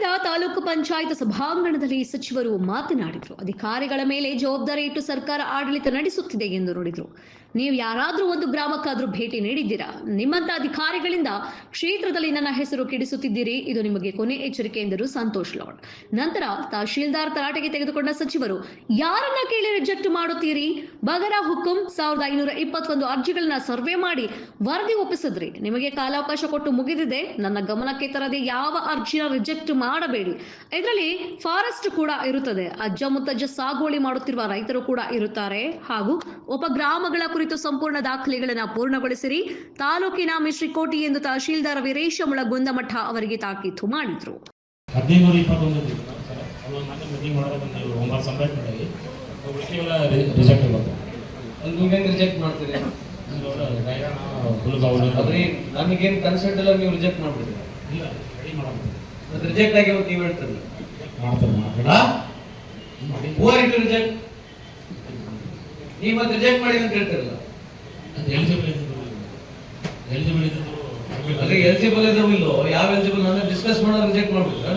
ನಗರದ ತಾಲೂಕು ಪಂಚಾಯತ್ ಸಭಾಂಗಣದಲ್ಲಿ ಸಚಿವರು ಮಾತನಾಡಿದರು. ಅಧಿಕಾರಿಗಳ ಮೇಲೆ ಜವಾಬ್ದಾರಿ ಇಟ್ಟು ಸರ್ಕಾರ ಆಡಳಿತ ನಡೆಸುತ್ತಿದೆ ಎಂದು ನುಡಿದರು. ನೀವು ಯಾರಾದರೂ ಒಂದು ಗ್ರಾಮಕ್ಕಾದರೂ ಭೇಟಿ ನೀಡಿದ್ದೀರಾ? ನಿಮ್ಮಂತ ಅಧಿಕಾರಿಗಳಿಂದ ಕ್ಷೇತ್ರದಲ್ಲಿ ನನ್ನ ಹೆಸರು ಕೆಡಿಸುತ್ತಿದ್ದೀರಿ. ಇದು ನಿಮಗೆ ಕೊನೆ ಎಚ್ಚರಿಕೆ ಎಂದರು ಸಂತೋಷ್ ಲಾಡ್. ನಂತರ ತಹಶೀಲ್ದಾರ್ ತರಾಟೆಗೆ ತೆಗೆದುಕೊಂಡ ಸಚಿವರು, ಯಾರನ್ನ ಕೇಳಿ ರಿಜೆಕ್ಟ್ ಮಾಡುತ್ತೀರಿ? ಬಗರ ಹುಕುಂ 1521 ಅರ್ಜಿಗಳನ್ನ ಸರ್ವೆ ಮಾಡಿ ವರದಿ ಒಪ್ಪಿಸಿದ್ರಿ. ನಿಮಗೆ ಕಾಲಾವಕಾಶ ಕೊಟ್ಟು ಮುಗಿದಿದೆ. ನನ್ನ ಗಮನಕ್ಕೆ ತರದೆ ಯಾವ ಅರ್ಜಿನ ರಿಜೆಕ್ಟ್ ಮಾಡಬೇಡಿ. ಇದರಲ್ಲಿ ಫಾರೆಸ್ಟ್ ಕೂಡ ಇರುತ್ತದೆ. ಅಜ್ಜ ಮುತ್ತಜ್ಜ ಸಾಗುವಳಿ ಮಾಡುತ್ತಿರುವ ರೈತರು ಕೂಡ ಇರುತ್ತಾರೆ. ಹಾಗೂ ಉಪಗ್ರಾಮಗಳ ಕುರಿತು ಸಂಪೂರ್ಣ ದಾಖಲೆಗಳನ್ನು ಪೂರ್ಣಗೊಳಿಸಿರಿ. ತಾಲೂಕಿನ ಮಿಶ್ರಿಕೋಟಿ ಎಂದು ತಹಶೀಲ್ದಾರ್ ವೀರೇಶ ಮುಳಗುಂದಮಠ ಅವರಿಗೆ ತಾಕೀತು ಮಾಡಿದ್ರು. 1721 ರಿಜೆಕ್ಟ್ ಮಾಡ್ತೀರಿ. ನಮಗೇನು ಕನ್ಸಲ್ಟ್ ಎಲ್ಲ ನೀವು ರಿಜೆಕ್ಟ್ ಮಾಡ್ಬಿಡ್ತೀರಿ. ಅದು ರಿಜೆಕ್ಟ್ ಆಗಿ ನೀವು ಹೇಳ್ತೀರಿ. ರಿಜೆಕ್ಟ್ ನೀವು ಮತ್ತೆ ರಿಜೆಕ್ಟ್ ಮಾಡಿ ಅಂತ ಹೇಳ್ತಿರಲ್ಲ. ಅದೇ ಎಲಿಜಿಬಲ್ ಇದಾವ ಇಲ್ಲೋ, ಯಾವ ಎಲಿಜಿಬಲ್ ನಾನು ಡಿಸ್ಕಸ್ ಮಾಡೋದು ರಿಜೆಕ್ಟ್ ಮಾಡ್ಬಿಟ್ರ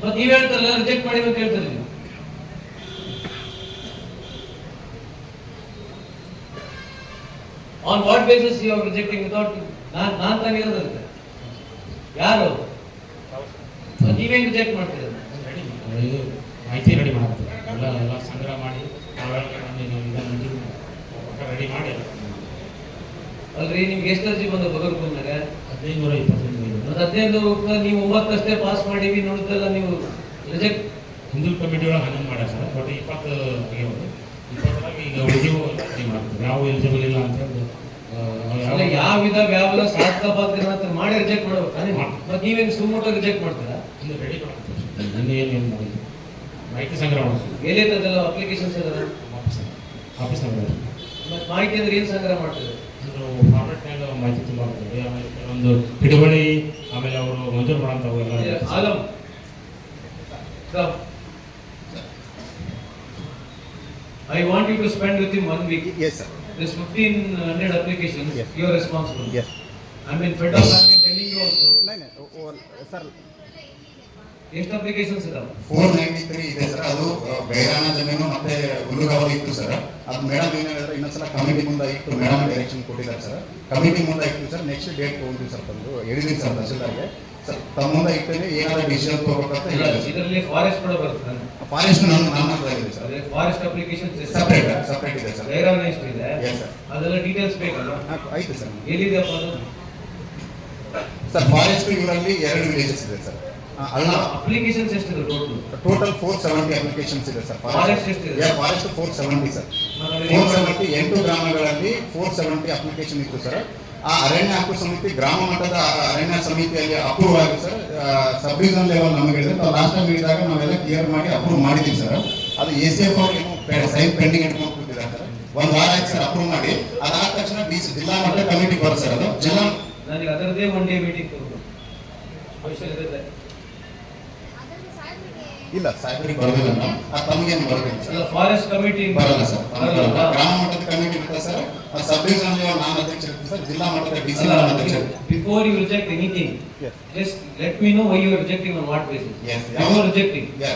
ಮತ್ತೆ ನೀವ್ ಹೇಳ್ತಾರಲ್ಲ ರಿಜೆಕ್ಟ್ ಮಾಡಿ ಅಂತ ಹೇಳ್ತೀರಿ. ನೀವು on what basis you are rejecting without ನಾನು ತಾನೇ ಇರೋದಂತೆ ಯಾರು ನೀವೇನು ರಿಜೆಕ್ಟ್ ಮಾಡ್ತೀರ? ಮಾಹಿತಿ ರೆಡಿ ಮಾಡ್ತೀವಿ, ಎಲ್ಲ ಸಂಗ್ರಹ ಮಾಡಿ ರೆಡಿ ಮಾಡಿ. ಅಲ್ರಿ ನಿಮ್ಗೆ ಎಷ್ಟು ಅರ್ಜಿ ಬಂದ ಬಗರ್ಕೊಂಡಾಗ? 1525. 15 ನೀವು 9 ಅಷ್ಟೇ ಪಾಸ್ ಮಾಡಿವಿ ನೋಡಿದ್ದೆಲ್ಲ ನೀವು ರಿಜೆಕ್ಟ್. ಹಿಂದೂ ಕಮಿಟಿ ಒಳಗೆ 11 ಮಾಡ್ಯಾರ ಸರ್. ಬಟ್ 20 20 ಈಗ ಉಳಿದಿವು ಮಾಡ್ತೀವಿ. ಯಾವ ಎಲಿಜಿಬಲ್ ಇಲ್ಲ ಅಂತ ಹೇಳಿ ಯಾವ ಇದಾವ ಯಾವೆಲ್ಲ ಸಾಧ್ಯ ಬಾಧ್ಯ ಮಾಡಿ ರಿಜೆಕ್ಟ್ ಮಾಡ್ಬೇಕು. ಮತ್ತೆ ನೀವೇನು ಸುಮ್ಮನೆ ರಿಜೆಕ್ಟ್ ಮಾಡ್ತೀರಾ? ರೆಡಿ ಮಾಡ್ತೀವಿ. ಏನು ಮಾಡಿದ್ವಿ ಮಾಹಿತಿ ಸಂಗ್ರಹ ಮಾಡ್ತೀವಿ. ಎಲ್ಲೈತದೆಲ್ಲ ಅಪ್ಲಿಕೇಶನ್ಸ್ ಇದಾವೆ ಆಫೀಸ್ನಾಗ. ಮತ್ತೆ ಮಾಹಿತಿ ಅಂದ್ರೆ ಏನು ಸಂಗ್ರಹ ಮಾಡ್ತೀವಿ? ಫಾರ್ಮೆಟ್ನಾಗ ಮಾಹಿತಿ ತುಂಬ ಆಗ್ತದೆ. ಆಮೇಲೆ ಕೆಲವೊಂದು ಹಿಡುವಳಿ, ಆಮೇಲೆ ಅವರು ಮಂಜೂರು ಮಾಡೋಂಥವು ಎಲ್ಲ. Alam I want you to spend with him 1 week. Yes, sir. This 1500 applications, yes. You are responsible. Yes. I mean, fed up. I mean, telling you also. No, sir. ಎಷ್ಟು ಅಪ್ಲಿಕೇಶನ್ಸ್ ಇದಾವೆ? 493 ಇದೆ ಸರ್. ಅದು ಬೇಡಾನ ಜಮೀನು ಮತ್ತೆ ಹುಲ್ಲುಗಾವಲು ಇತ್ತು ಸರ್. ಅದು madam ಏನಾದ್ರೆ ಇನ್ನೊಂದ್ಸಲ ಕಮಿಟಿ ಮುಂದೆ ಇಟ್ಟು ಮೇಡಮ್ ಡೈರೆಕ್ಷನ್ ಕೊಟ್ಟಿದ್ದಾರೆ ಸರ್. ಕಮಿಟಿ ಮುಂದೆ ಇಟ್ಟು ಸರ್ ನೆಕ್ಸ್ಟ್ ಡೇಟ್ ತಗೊಂಡ್ವಿ ಸರ್. ಬಂದು ಹೇಳಿದ್ವಿ ಸರ್ ತಹಶೀಲ್ದಾರ್ಗೆ ಸರ್ ತಮ್ಮ ಮುಂದೆ ಇಟ್ಟೇನೆ ಏನಾದ್ರು ಡಿಸಿಷನ್ ತಗೋಬೇಕಂತ ಹೇಳಿದ್ರು. ಇದರಲ್ಲಿ ಫಾರೆಸ್ಟ್ ಕೂಡ ಬರುತ್ತೆ. ಫಾರೆಸ್ಟ್ ನನ್ನ ಇದೆ ಸರ್. ಅದೇ ಫಾರೆಸ್ಟ್ ಅಪ್ಲಿಕೇಶನ್ ಸಪರೇಟ್ ಇದೆ ಸರ್. ಬೇರೆ ಎಷ್ಟು ಇದೆ? Yes sir. ಅದೆಲ್ಲ ಡೀಟೇಲ್ಸ್ ಬೇಕಲ್ಲ? ಆಯ್ತು ಸರ್. ಎಲ್ಲಿದೆಪ್ಪ ಅದು? ಸರ್ ಫಾರೆಸ್ಟ್ ಇವರಲ್ಲಿ 2 ವಿಲೇಜಸ್ ಇದೆ ಸರ್. ಅಲ್ಲ ಅಪ್ಲಿಕೇಶನ್ಸ್ ಎಷ್ಟಿದೆ ಟೋಟಲ್ 470 ಅಪ್ಲಿಕೇಶನ್ಸ್ ಇದೆ ಸರ್. ಫಾರೆಸ್ಟ್ ಎಷ್ಟಿದೆ? Forest 470 sir. 470 8 ಗ್ರಾಮಗಳಲ್ಲಿ 470 ಅಪ್ಲಿಕೇಶನ್ ಇತ್ತು ಸರ್. ಆ ಅರಣ್ಯ ಹಕ್ಕು ಸಮಿತಿ ಗ್ರಾಮ ಮಟ್ಟದ ಅರಣ್ಯ ಸಮಿತಿಯಲ್ಲಿ ಅಪ್ರೂವ್ ಆಗಿ ಸರ್. ಸಬ್ ಡಿವಿಷನ್ ಲೆವೆಲ್ ನಮಗೆ ಹೇಳಿದ್ರೆ ನಾವು ಲಾಸ್ಟ್ ಟೈಮ್ ಹೇಳಿದಾಗ ನಾವೆಲ್ಲ ಕ್ಲಿಯರ್ ಮಾಡಿ ಅಪ್ರೂವ್ ಮಾಡಿದ್ದೀವಿ ಸರ್. ಅದು ACF ಅವ್ರು ಏನು ಸೈನ್ ಪೆಂಡಿಂಗ್ ಇಟ್ಕೊಂಡು ಕೂತಿದ್ದಾರೆ ಸರ್. 1 ವಾರ ಆಯ್ತು ಸರ್ ಅಪ್ರೂವ್ ಮಾಡಿ. ಅದಾದ ತಕ್ಷಣ ಜಿಲ್ಲಾ ಮಟ್ಟ ಕಮಿಟಿ ಬರುತ್ತೆ ಸರ್. ಅದು ಜಿಲ್ಲಾ ನನಗೆ ಅದರದೇ 1 ಡೇ ಮೀಟಿಂಗ್ ಇಲ್ಲ ಸಾಹೇಬ್ರಿಗೆ ಬರೋದಿಲ್ಲ ನಾವು. ತಮಗೇನು ಬರೋದಿಲ್ಲ ಸರ್. ಫಾರೆಸ್ಟ್ ಕಮಿಟಿ ಬರಲ್ಲ ಸರ್. ಗ್ರಾಮ ಮಟ್ಟದ ಕಮಿಟಿ ಇರ್ತದೆ ಸರ್. ಸಬ್ ಡಿವಿಷನ್ ಲೆವೆಲ್ ನಾನು ಅಧ್ಯಕ್ಷ ಇರ್ತೀನಿ ಸರ್. ಜಿಲ್ಲಾ ಮಟ್ಟದ DC ಅಧ್ಯಕ್ಷ. Before you reject anything, just let me know why you are rejecting on what basis. Yes. Before rejecting. Yeah.